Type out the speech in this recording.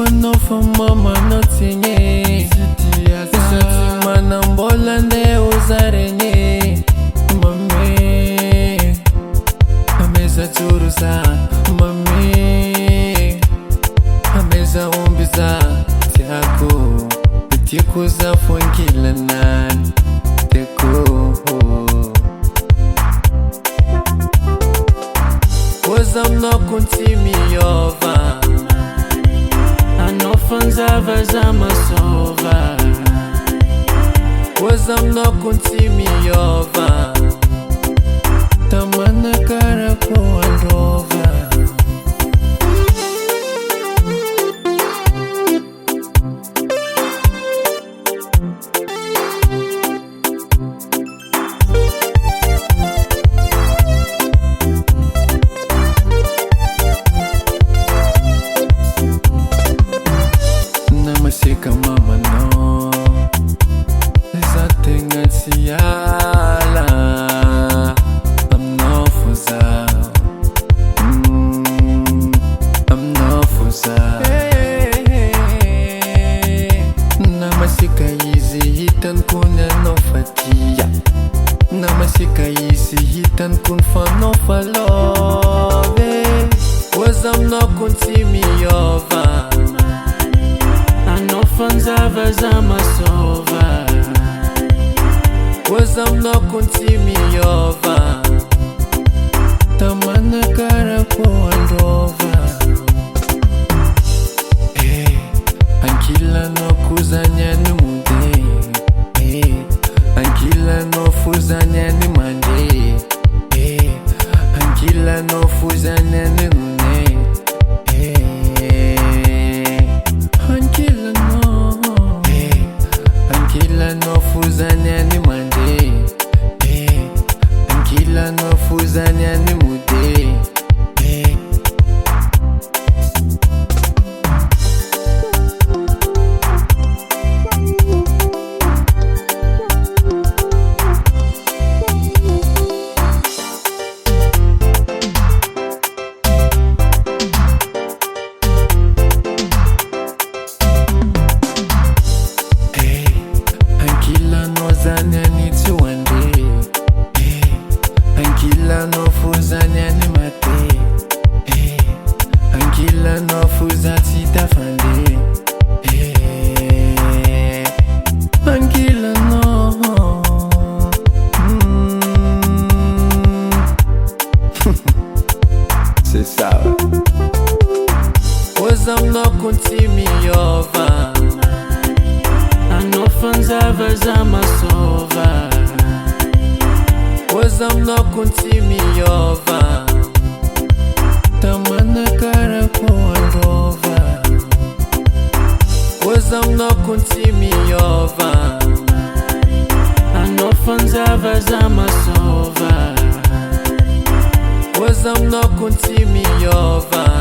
Quando fa mama no tinye Isati mana mbola nde uzarenye Mami Ameza turuza Mami Ameza umbiza Tiako Tiako za funkila nani Tiako Cause I'm not continue over Anofanzava zamasova Cause I'm not continue over Tamana karako andova Namasika mama no Zatenga tiyala I'm no fuza I'm no fuza Namasika easy hitan kuna no fatia Namasika easy hitan kun fa no falove Was I'm not continue over Anofanzava zamasova Was I'm not continue over Tamana karako andova Ankila no kuzanya ni munde Ankila no fuzanya ni mande Ankila no fuzanya ni nune Ankila no fuzanya ni mande Ankila no fuzanya ni mude Ankila no zanya ni tuwande Ankila no fuzanya ni mate Ankila no fuzati tafande Ankila no C'est ça Cause I'm not continue over Anofanzava zamasova Cause I'm not continue over Tamana karako andova Cause I'm not continue over Anofanzava zamasova Cause I'm not continue over